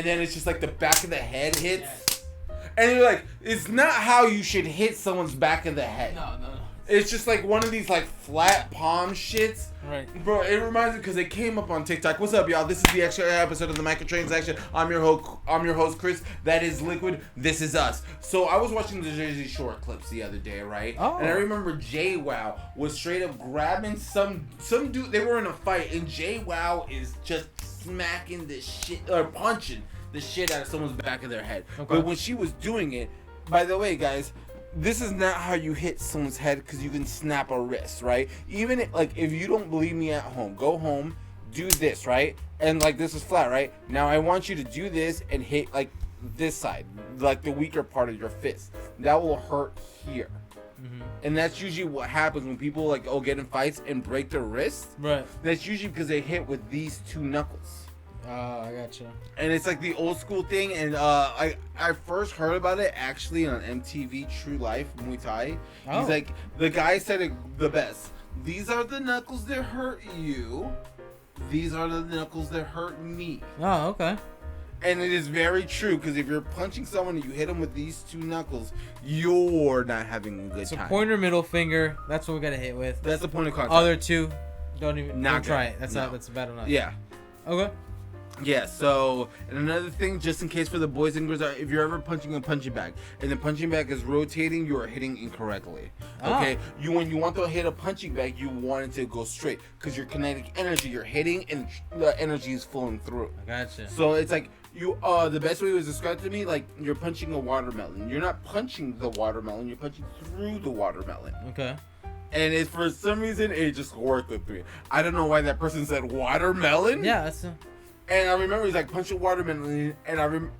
and then it's just like the back of the head hits. Yes. And you're like, it's not how you should hit someone's back of the head. No. It's just like one of these like flat palm shits. Right. Bro, it reminds me because it came up on TikTok. What's up, y'all? This is the extra episode of the Microtransaction. I'm your host, Chris. That is Liquid. This is us. So I was watching the Jersey Shore clips the other day, right? Oh. And I remember JWoww was straight up grabbing some dude. They were in a fight, and JWoww is just smacking the shit or punching the shit out of someone's back of their head. Okay. But when she was doing it, by the way, guys, this is not how you hit someone's head because you can snap a wrist, right? Even if you don't believe me at home, go home, do this, right? And like this is flat, right? Now I want you to do this and hit like this side, like the weaker part of your fist. That will hurt here. Mm-hmm. And that's usually what happens when people like get in fights and break their wrist. Right. That's usually because they hit with these two knuckles. I gotcha. And it's like the old school thing, and I first heard about it actually on MTV True Life Muay Thai. Oh. He's like, the guy said it the best. These are the knuckles that hurt you. These are the knuckles that hurt me. Oh, okay. And it is very true, because if you're punching someone and you hit them with these two knuckles, you're not having a good time. So pointer, middle finger, that's what we gotta hit with. That's the point of contact. Other two, don't try it. That's bad enough. Yeah. Okay. Yeah, so, and another thing, just in case for the boys and girls, if you're ever punching a punching bag, and the punching bag is rotating, you are hitting incorrectly. Okay? When you want to hit a punching bag, you want it to go straight, because your kinetic energy, you're hitting, and the energy is flowing through. I gotcha. So it's like, the best way it was described to me, like, you're punching a watermelon. You're not punching the watermelon, you're punching through the watermelon. Okay. And it, for some reason, it just worked with me. I don't know why that person said watermelon. Yeah, that's And I remember he's like, punch a watermelon, and I remember,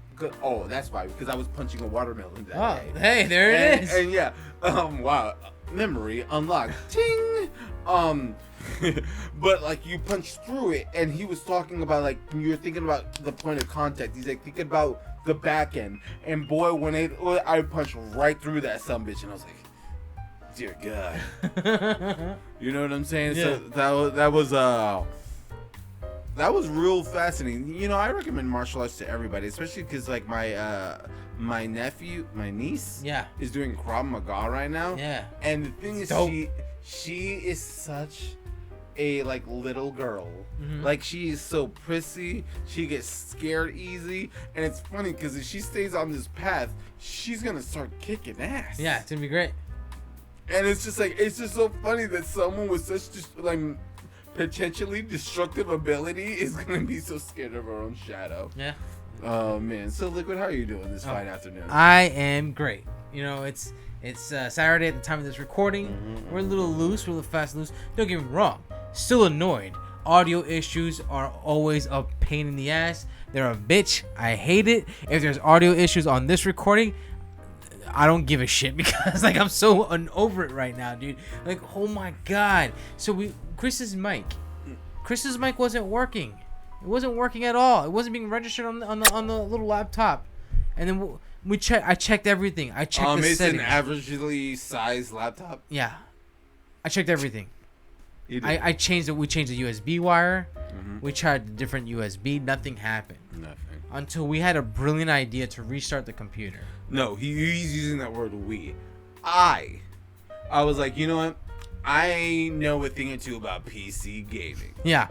that's why, because I was punching a watermelon that day. Hey, there it is. And yeah, wow, memory unlocked, ting. But like you punch through it, and he was talking about like you're thinking about the point of contact. He's like thinking about the back end, and boy, when I punched right through that sumbitch, and I was like, dear God, you know what I'm saying? Yeah. So that was real fascinating. You know, I recommend martial arts to everybody, especially because like my niece, is doing Krav Maga right now. Yeah. And the thing is, she is such a like little girl. Mm-hmm. Like she is so prissy. She gets scared easy, and it's funny because if she stays on this path, she's gonna start kicking ass. Yeah, it's gonna be great. And it's just so funny that someone with such just like potentially destructive ability is gonna be so scared of her own shadow. Yeah. Oh man. So Liquid, how are you doing this fine afternoon? I am great. You know, it's Saturday at the time of this recording. Mm-hmm. We're a little loose, we're a little fast loose. Don't get me wrong. Still annoyed. Audio issues are always a pain in the ass. They're a bitch. I hate it. If there's audio issues on this recording, I don't give a shit because like I'm so over it right now, dude. Like, oh my god. So Chris's mic wasn't working. It wasn't working at all. It wasn't being registered on the little laptop. And then I checked everything. I checked the it's settings. An averagely sized laptop. Yeah, I checked everything. I changed it. We changed the USB wire. Mm-hmm. We tried the different USB. Nothing happened. Nothing. Until we had a brilliant idea to restart the computer. No, he's using that word we. I was like, you know what? I know a thing or two about PC gaming. Yeah.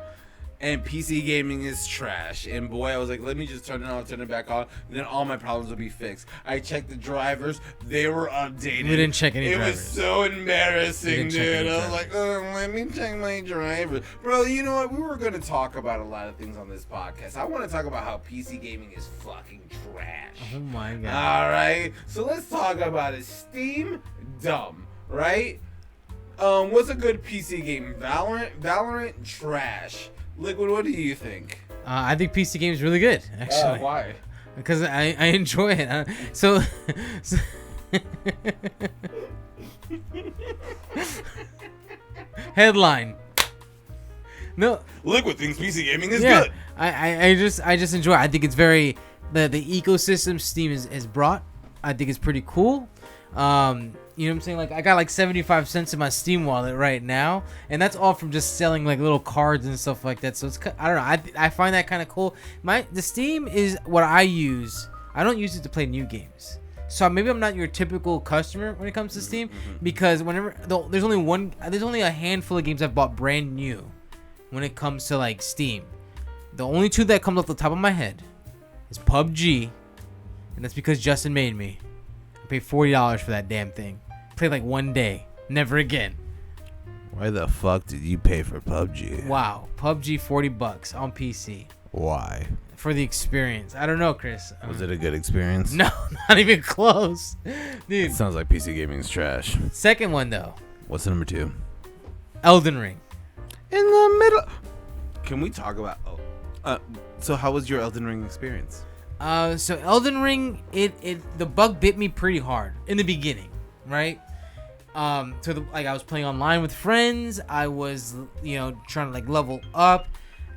And PC gaming is trash. And boy, I was like, let me just turn it on, turn it back on. And then all my problems will be fixed. I checked the drivers. They were updated. We didn't check any drivers. It was so embarrassing, dude. I was like, let me check my drivers. Bro, you know what? We were going to talk about a lot of things on this podcast. I want to talk about how PC gaming is fucking trash. Oh, my God. All right? So let's talk about it. Steam, dumb, right? What's a good PC game? Valorant, trash. Liquid, what do you think? I think PC game is really good, actually. Why? Because I enjoy it. So headline. No. Liquid thinks PC gaming is good. I just enjoy it. I think it's very the ecosystem Steam has brought. I think it's pretty cool. You You know what I'm saying? Like I got like 75 cents in my Steam wallet right now, and that's all from just selling like little cards and stuff like that. So it's I don't know. I find that kind of cool. The Steam is what I use. I don't use it to play new games. So maybe I'm not your typical customer when it comes to Steam, because there's only a handful of games I've bought brand new when it comes to like Steam. The only two that comes off the top of my head is PUBG, and that's because Justin made me. I paid $40 for that damn thing. Played like one day, never again. Why the fuck did you pay for PUBG? Wow, PUBG $40 on PC. Why? For the experience. I don't know, Chris. Was it a good experience? No, not even close. Dude. It sounds like PC gaming is trash. Second one, though. What's number 2? Elden Ring. In the middle. Can we talk about... so how was your Elden Ring experience? So Elden Ring, the bug bit me pretty hard in the beginning, right? I was playing online with friends. I was, trying to like level up,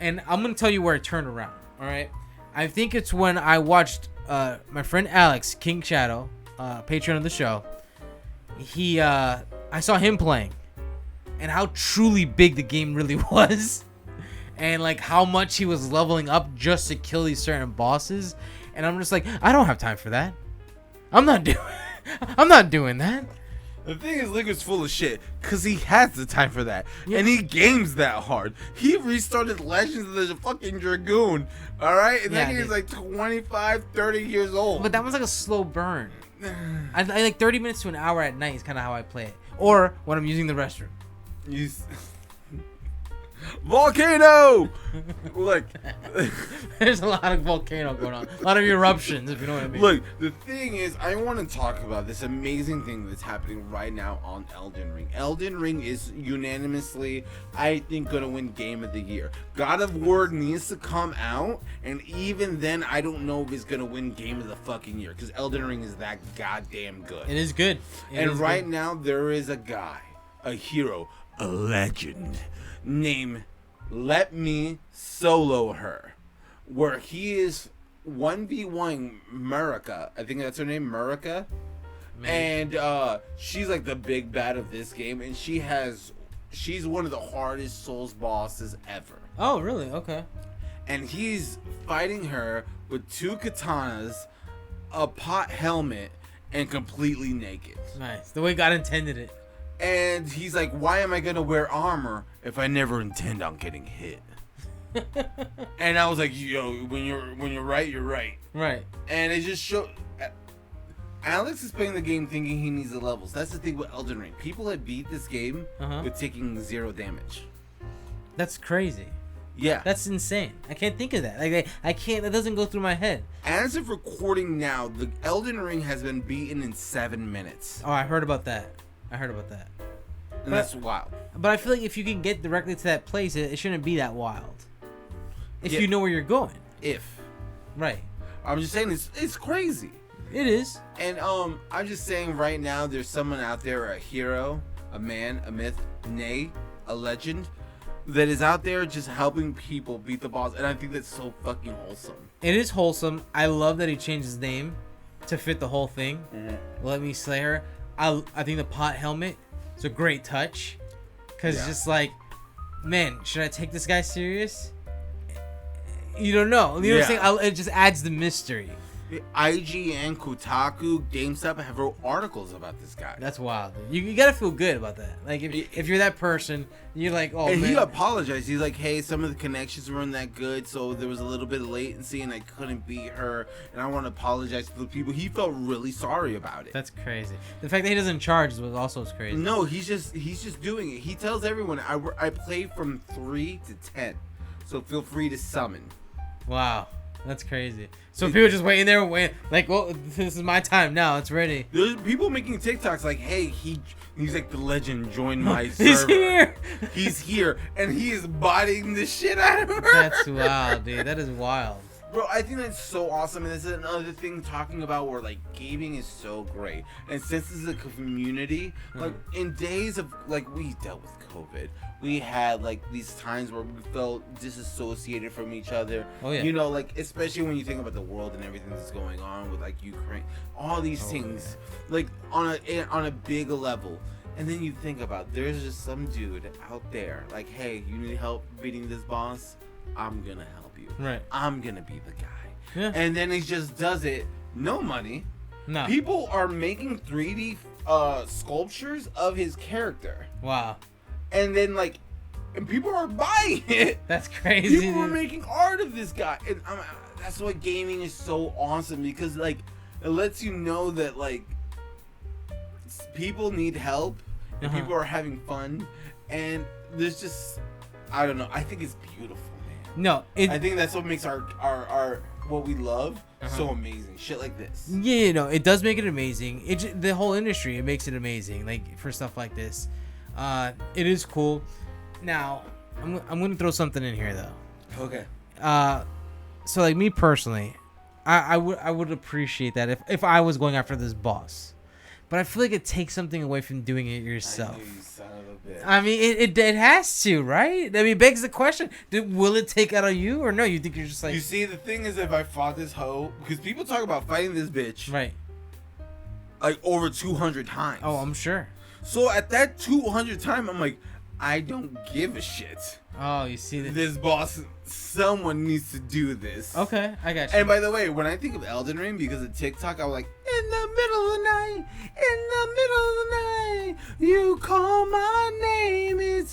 and I'm gonna tell you where it turned around. All right, I think it's when I watched my friend Alex, King Shadow, patron of the show. I saw him playing, and how truly big the game really was, and like how much he was leveling up just to kill these certain bosses. And I'm just like, I don't have time for that. I'm not doing that. The thing is, Liquid's full of shit, because he has the time for that. Yeah. And he games that hard. He restarted Legends of the fucking Dragoon, alright? And that game is like 25, 30 years old. But that was like a slow burn. I like 30 minutes to an hour at night is kind of how I play it. Or when I'm using the restroom. Volcano! Look. There's a lot of volcano going on. A lot of eruptions, if you know what I mean. Look, the thing is, I want to talk about this amazing thing that's happening right now on Elden Ring. Elden Ring is unanimously, I think, going to win Game of the Year. God of War needs to come out, and even then, I don't know if it's going to win Game of the fucking Year, because Elden Ring is that goddamn good. It is good. Now, there is a guy, a hero, a legend, named Let Me Solo Her, where he is 1v1 Murica. I think that's her name, Murica. And she's like the big bad of this game, and she's one of the hardest Souls bosses ever. Oh, really? Okay. And he's fighting her with 2 katanas, a pot helmet, and completely naked. Nice. The way God intended it. And he's like, why am I going to wear armor if I never intend on getting hit? And I was like, yo, when you're right, you're right. Right. And it just showed... Alex is playing the game thinking he needs the levels. That's the thing with Elden Ring. People have beat this game with taking 0 damage. That's crazy. Yeah. That's insane. I can't think of that. Like, I can't... That doesn't go through my head. As of recording now, the Elden Ring has been beaten in 7 minutes. Oh, I heard about that. And that's wild. But I feel like if you can get directly to that place, it shouldn't be that wild. If you know where you're going. Right. I'm just saying it's crazy. It is. And I'm just saying right now, there's someone out there, a hero, a man, a myth, nay, a legend, that is out there just helping people beat the boss. And I think that's so fucking wholesome. It is wholesome. I love that he changed his name to fit the whole thing. Let Me Slay Her. I think the pot helmet is a great touch, because it's just like, man, should I take this guy serious? You don't know. You know what I'm saying? It just adds the mystery. IGN, Kotaku, GameStop have wrote articles about this guy. That's wild. You gotta feel good about that. Like if you're that person, you're like, oh and man. He apologized. He's like, hey, some of the connections weren't that good, so there was a little bit of latency, and I couldn't beat her, and I want to apologize to the people. He felt really sorry about it. That's crazy. The fact that he doesn't charge was also crazy. No, he's just doing it. He tells everyone, I play from 3 to 10, so feel free to summon. Wow. That's crazy. So people just waiting there, like, well, this is my time now. It's ready. There's people making TikToks like, hey, he's like the legend joined my server. He's here. He's here, and he is biting the shit out of her. That's wild, dude. That is wild. Bro, I think that's so awesome, and this is another thing talking about where like gaming is so great, and since this is a community, like in days of like we dealt with COVID, we had like these times where we felt disassociated from each other. Oh yeah. You know, like especially when you think about the world and everything that's going on with like Ukraine, all these things, like on a big level. And then you think about there's just some dude out there like, hey, you need help beating this boss? I'm gonna help you. Right. I'm gonna be the guy. Yeah. And then he just does it. No money. No. People are making 3D sculptures of his character. Wow. And then like, and people are buying it. That's crazy. People are making art of this guy, and that's why gaming is so awesome, because like it lets you know that like people need help, and people are having fun, and there's just I don't know. I think it's beautiful. No, I think that's what makes our what we love so amazing. Shit like this. Yeah, no, it does make it amazing. The whole industry, it makes it amazing. Like for stuff like this, it is cool. Now, I'm gonna throw something in here though. Okay. So like me personally, I would appreciate that if I was going after this boss, but I feel like it takes something away from doing it yourself. I knew you son of a bitch. I mean, it has to, right? I mean, it begs the question: will it take out on you, or no? You think you're just like? You see, the thing is, if I fought this hoe, because people talk about fighting this bitch, right? Like over 200 times. Oh, I'm sure. So at that 200 time, I'm like, I don't give a shit. Oh, you see this boss. Someone needs to do this. Okay, I got you. And by the way, when I think of Elden Ring, because of TikTok, I was like, in the middle of the night, in the middle of the night, you call my name.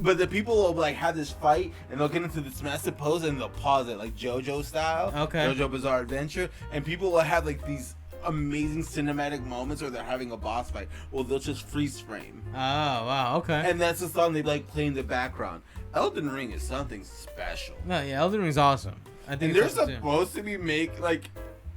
But the people will like have this fight, and they'll get into this massive pose, and they'll pause it like JoJo style. Okay. JoJo Bizarre Adventure, and people will have like these amazing cinematic moments, or they're having a boss fight. Well, they'll just freeze frame. Oh wow, okay. And that's the song they like play in the background. Elden Ring is something special. No, yeah, Elden Ring's awesome. I think and they're supposed to be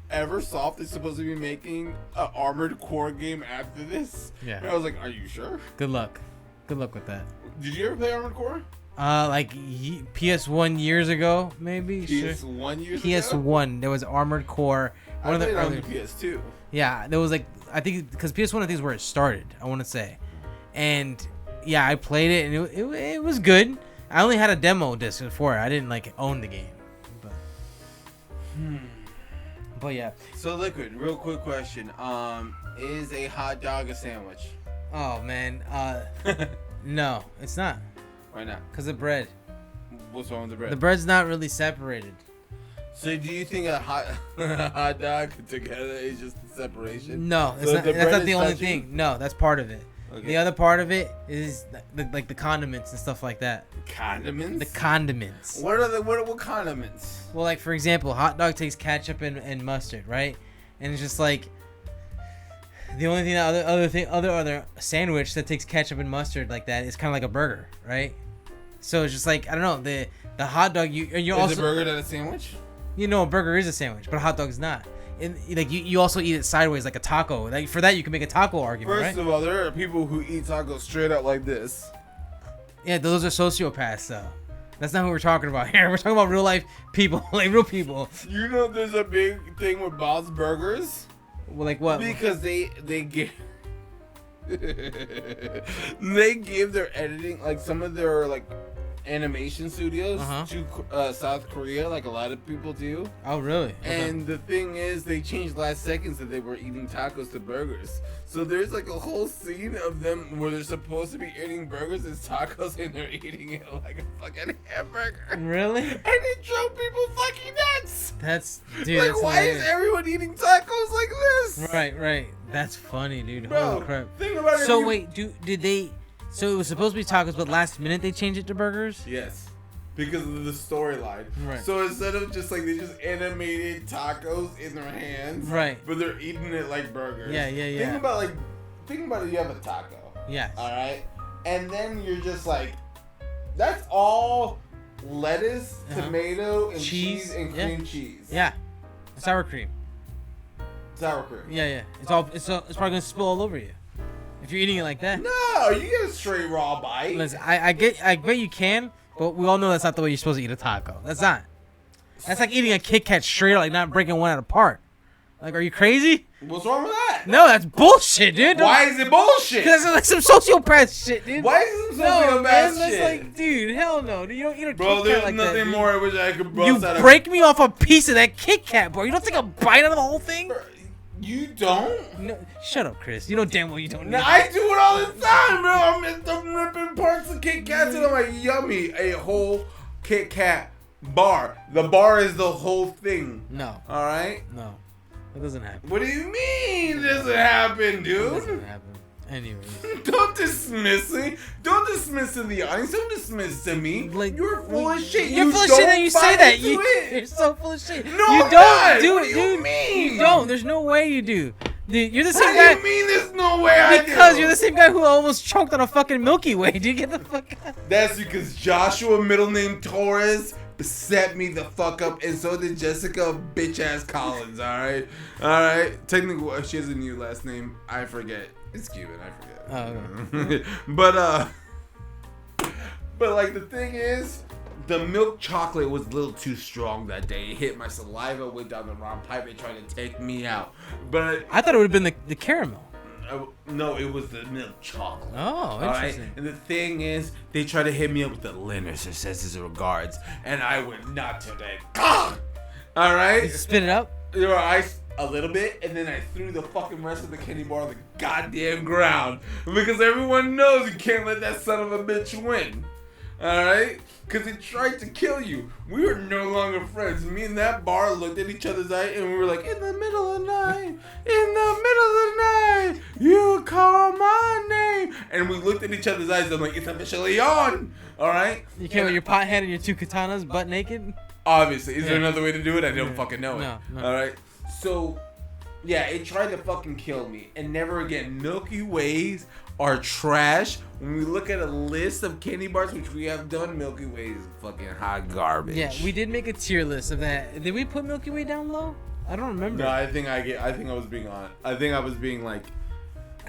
Eversoft is supposed to be making an Armored Core game after this. Yeah. And I was like, are you sure? Good luck with that. Did you ever play Armored Core? Like PS1 years ago, maybe. PS1 years ago. PS1. There was Armored Core. One of the early PS2. Yeah, there was like I think because PS1 I think is where it started. I want to say, and yeah, I played it and it was good. I only had a demo disc for it. I didn't like own the game. But yeah. So Liquid, real quick question. Is a hot dog a sandwich? Oh man. No, it's not. Why not? Cause of bread. What's wrong with the bread? The bread's not really separated. So do you think a hot dog together is just the separation? No, that's not the only thing. No, that's part of it. Okay. The other part of it is like the condiments and stuff like that. Condiments? The condiments. What condiments? Well, like for example, hot dog takes ketchup and mustard, right? And it's just like the only thing other sandwich that takes ketchup and mustard like that is kind of like a burger, right? So it's just like I don't know the hot dog is also a burger not a sandwich? You know, a burger is a sandwich, but a hot dog's not. And like you also eat it sideways like a taco. Like for that you can make a taco argument. First of all, there are people who eat tacos straight up like this. Yeah, those are sociopaths though. That's not who we're talking about here. We're talking about real life people, like real people. You know, there's a big thing with Bob's Burgers. Well, like what? Because they give they give their editing, like some of their like animation studios to South Korea, like a lot of people do. Oh, really? And the thing is, they changed last seconds that they were eating tacos to burgers. So there's like a whole scene of them where they're supposed to be eating burgers as tacos, and they're eating it like a fucking hamburger. Really? And it drove people fucking nuts. That's dude. Like, that's why hilarious. is everyone eating tacos like this? Right. That's funny, dude. Bro, holy crap. Think about it. So wait, did they? So it was supposed to be tacos, but last minute they changed it to burgers? Yes. Because of the storyline. Right. So instead of just like, they just animated tacos in their hands. Right. But they're eating it like burgers. Yeah. Think about it, you have a taco. Yes. Alright? And then you're just like, that's all lettuce, tomato, and cheese and cream cheese. Yeah. Sour cream. Sour cream. Yeah. It's probably gonna spill all over you. If you're eating it like that. No, you get a straight raw bite. Listen, I bet you can, but we all know that's not the way you're supposed to eat a taco. That's not. That's like eating a Kit Kat straight, like not breaking one out apart. Like, are you crazy? What's wrong with that? No, that's bullshit, dude. Why is it bullshit? Because that's like some sociopath shit, dude. Why is it some sociopath man, shit? That's like, dude, hell no. Dude, you don't eat a Bro, Kit there's Kat like nothing that, more I wish I could You break me off a piece of that Kit Kat, bro. You don't take a bite out of the whole thing? You don't? No, shut up, Chris. You know damn well you don't. No, I do it all the time, bro. I'm ripping parts of Kit Kats and I'm like, yummy. A whole Kit Kat bar. The bar is the whole thing. No. All right? No. It doesn't happen. What do you mean it doesn't happen, dude? It doesn't happen. Anyways. Don't dismiss me. Don't dismiss to the audience. Don't dismiss to me. Like, you're full of shit. You're full of don't shit and you say buy that. into it. You're so full of shit. No, you I'm don't not. do What it, do you dude. mean? You don't. There's no way you do. Dude, you're the same What guy. do you mean there's no way I do? Because you're the same guy who almost choked on a fucking Milky Way. Dude, get the fuck out. That's because Joshua, middle name Torres, set me the fuck up, and so did Jessica bitch ass Collins. All right. Technically, she has a new last name. I forget. It's Cuban. I forget. Oh, okay. but like the thing is, the milk chocolate was a little too strong that day. It hit my saliva, went down the wrong pipe, and tried to take me out. But I thought it would have been the caramel. No, it was the milk chocolate. Oh, interesting. Right? And the thing is, they tried to hit me up with the Linus or says his regards, and I went not today. All right. Did you spit it up? There were ice a little bit, and then I threw the fucking rest of the candy bar on the goddamn ground because everyone knows you can't let that son of a bitch win. All right. Because it tried to kill you. We were no longer friends. Me and that bar looked at each other's eye and we were like, in the middle of the night, in the middle of the night, you call my name. And we looked at each other's eyes and I'm like, it's officially on. All right? You came with your pot head and your two katanas butt naked? Obviously. Is there another way to do it? I don't fucking know it. No. All right? So, yeah, it tried to fucking kill me. And never again. Milky Ways are trash. When we look at a list of candy bars, which we have done, Milky Way is fucking hot garbage. Yeah, we did make a tier list of that. Did we put Milky Way down low? I don't remember. No, I think I was being on. I think I was being like.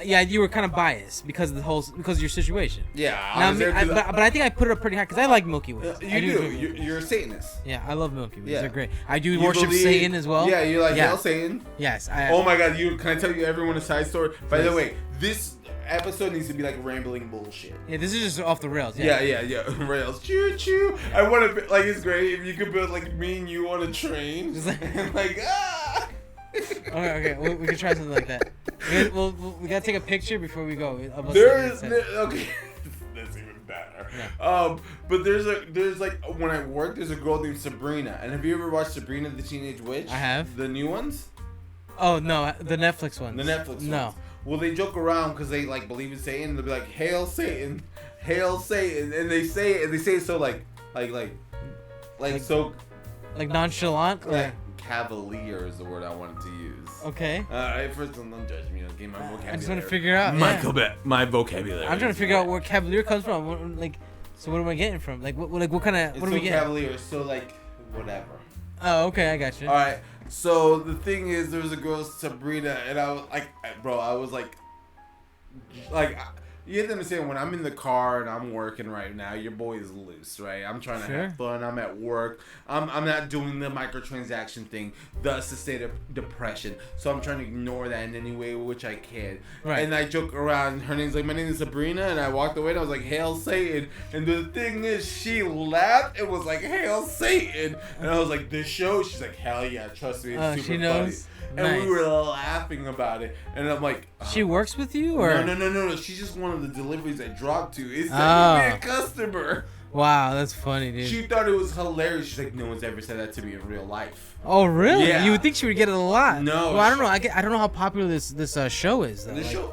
Yeah, you were kind of biased because of your situation. Yeah, but I think I put it up pretty high because I like Milky Way. You're a Satanist. Yeah, I love Milky Ways. Yeah. They're great. I do worship Satan as well. Yeah, you're like hell Satan. Yes. Oh my God! Can I tell you everyone a side story? By the way, this episode needs to be like rambling bullshit. Yeah, this is just off the rails. Yeah. Rails. Choo choo. I want to like it's great if you could build like me and you on a train. Just like ah. Okay. We can try something like that. We gotta take a picture before we go. Okay. That's even better. Yeah. But there's like when I work, there's a girl named Sabrina. And have you ever watched Sabrina the Teenage Witch? I have. The new ones? Oh no, the Netflix ones. The Netflix ones. No. Well, they joke around because they like believe in Satan. They'll be like, "Hail Satan, hail Satan," and they say it so like so like nonchalant. Like cavalier is the word I wanted to use. Okay. Alright, first don't judge me. I'll get my vocabulary. I just want to figure out my vocabulary. I'm trying to figure out where cavalier comes from. So what am I getting from? What kind of what are we getting? Cavalier, so like whatever. Oh, okay, I got you. All right. So the thing is, there was a girl Sabrina, and I was like, bro, I was like, you have to understand when I'm in the car and I'm working right now, your boy is loose, right? I'm trying to have fun. I'm at work. I'm not doing the microtransaction thing, thus the state of depression. So I'm trying to ignore that in any way which I can. Right. And I joke around. Her name's like, my name is Sabrina, and I walked away and I was like, hail Satan. And the thing is, she laughed. It was like, hail Satan. And I was like, this show? She's like, hell yeah, trust me, it's super funny. And we were laughing about it, and I'm like, she works with you, or no. She's just one of the deliveries I dropped to. It's like a customer. Wow, that's funny, dude. She thought it was hilarious. She's like, no one's ever said that to me in real life. Oh, really? Yeah. You would think she would get it a lot. No. Well, I don't know. I don't know how popular this show is, though.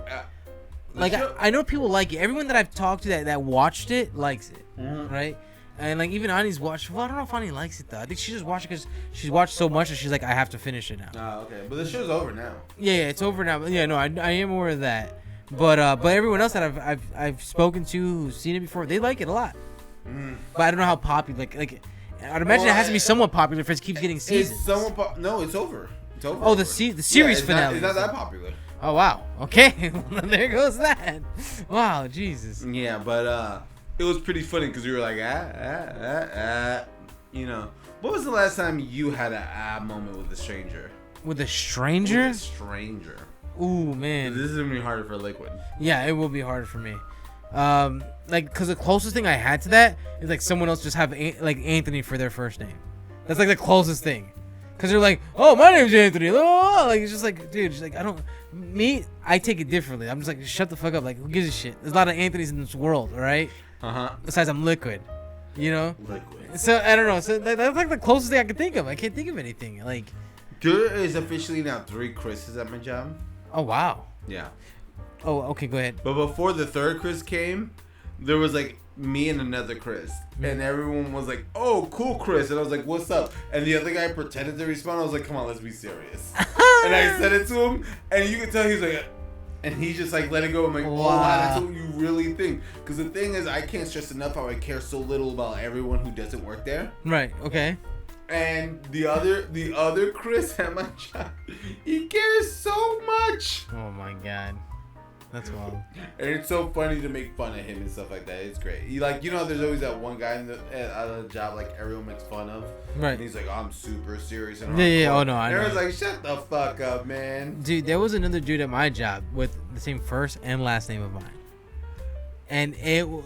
I know people like it. Everyone that I've talked to that watched it likes it, right? And like even Ani's watched. Well, I don't know if Ani likes it though. I think she just watched it because she's watched so much that she's like, I have to finish it now. Oh, okay. But the show's over now. Yeah, it's over now. But yeah, no, I am aware of that. But everyone else that I've spoken to who's seen it before, they like it a lot. But I don't know how popular. Like I'd imagine it has to be somewhat popular if it keeps getting seasons. It's no, it's over. It's over. Oh, the series finale. It's not that popular. Oh wow. Okay, there goes that. Wow, Jesus. Yeah, but it was pretty funny because we were like, you know. What was the last time you had a moment with a stranger? With a stranger? With a stranger. Ooh, man. This is gonna be harder for Liquid. Yeah, it will be harder for me. Like, cause the closest thing I had to that is like someone else just have like Anthony for their first name. That's like the closest thing. Cause they're like, oh, my name's Anthony. Oh, like it's just like, dude, just like I take it differently. I'm just like, shut the fuck up. Like, who gives a shit? There's a lot of Anthonys in this world, all right? Besides, I'm Liquid. You know. Liquid. So I don't know. So that's like the closest thing I can think of. I can't think of anything. Like, there is officially now 3 Chris's at my job. Oh wow. Yeah. Oh, okay. Go ahead. But before the 3rd Chris came, there was like me and another Chris, and everyone was like, "Oh, cool, Chris," and I was like, "What's up?" And the other guy pretended to respond. I was like, "Come on, let's be serious." And I said it to him, and you could tell he was like, and he just like let it go. I'm like, "Oh, wow, that's what you really think?" Because the thing is, I can't stress enough how I care so little about everyone who doesn't work there. Right. Okay. And the other Chris at my job, he cares so much. Oh my god. That's wild. And it's so funny to make fun of him and stuff like that. It's great. There's always that one guy at the job like everyone makes fun of. Right. And he's like, I'm super serious. And yeah. Oh no, I know. Everyone's like, shut the fuck up, man. Dude, there was another dude at my job with the same first and last name of mine. And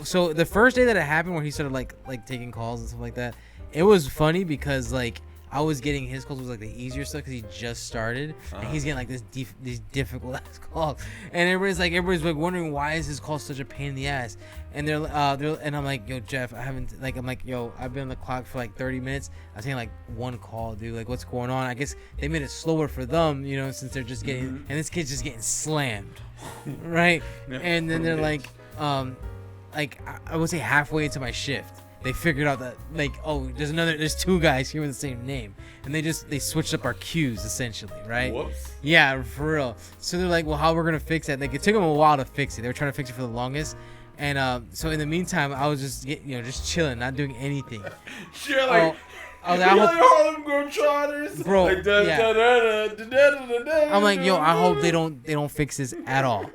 so the first day that it happened, where he started like taking calls and stuff like that, it was funny because like I was getting his calls was like the easier stuff because he just started, and he's getting like these difficult ass calls, and everybody's like wondering why is his call such a pain in the ass, and they're and I'm like, yo Jeff, I've been on the clock for like 30 minutes. I'm taking like one call, dude. Like what's going on? I guess they made it slower for them, you know, since they're just getting and this kid's just getting slammed, right? And then they're like I would say halfway into my shift, they figured out that like, oh, there's 2 guys here with the same name, and they switched up our queues essentially, right? Whoops. Yeah, for real. So they're like, well, how we're gonna fix that? Like it took them a while to fix it. They were trying to fix it for the longest, and so in the meantime, I was just chilling, not doing anything. Sure, like. I was like, Harlem Globetrotters, bro. Yeah. I'm like, yo, I hope they don't fix this at all.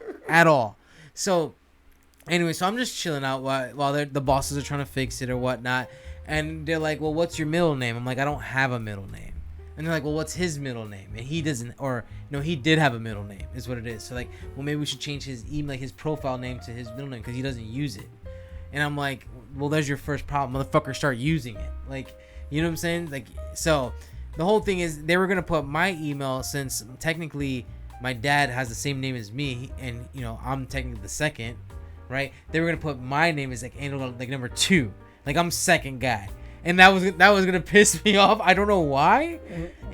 So. Anyway, so I'm just chilling out while the bosses are trying to fix it or whatnot, and they're like, "Well, what's your middle name?" I'm like, "I don't have a middle name," and they're like, "Well, what's his middle name?" And he doesn't, or no, he did have a middle name, is what it is. So like, well, maybe we should change his his profile name to his middle name because he doesn't use it. And I'm like, "Well, there's your first problem, motherfucker. Start using it." Like, you know what I'm saying? Like, so the whole thing is they were gonna put my email, since technically my dad has the same name as me, and I'm technically the second. Right, they were gonna put my name as like number 2, like I'm second guy, and that was gonna piss me off. I don't know why.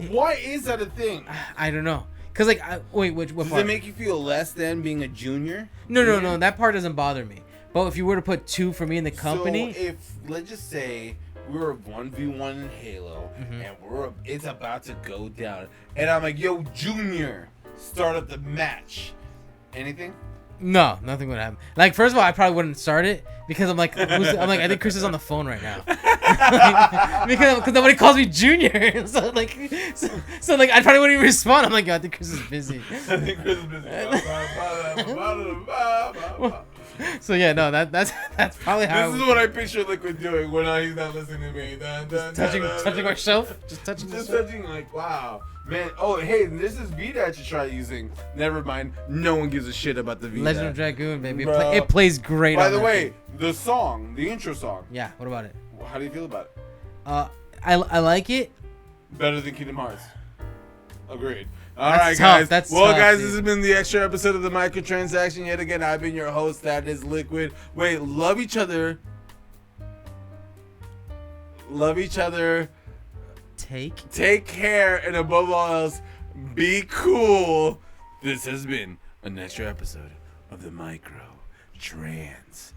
Why is that a thing? I don't know, cause like what Does part? It make you feel less than being a junior? No, that part doesn't bother me. But if you were to put 2 for me in the company, so if let's just say we were 1v1 in Halo, and it's about to go down, and I'm like, yo, junior, start up the match. Anything? No, nothing would happen. Like, first of all, I probably wouldn't start it because I'm like, I think Chris is on the phone right now. because nobody calls me Junior. So like, I probably wouldn't even respond. I'm like, yo, I think Chris is busy. So yeah, no, that's probably how. This is what I picture Liquid doing when he's not listening to me. Touching ourselves, just touching like, wow, man. Oh, hey, this is Vita I should try using. Never mind. No one gives a shit about the Vita. Legend of Dragoon, baby. It plays great. By the way, the song, the intro song. Yeah. What about it? How do you feel about it? I like it. Better than Kingdom Hearts. Agreed. All right, guys. Guys, this has been the extra episode of the Microtransaction. Yet again, I've been your host. That is Liquid. Wait, love each other. Love each other. Take care, and above all else, be cool. This has been an extra episode of the Microtransaction.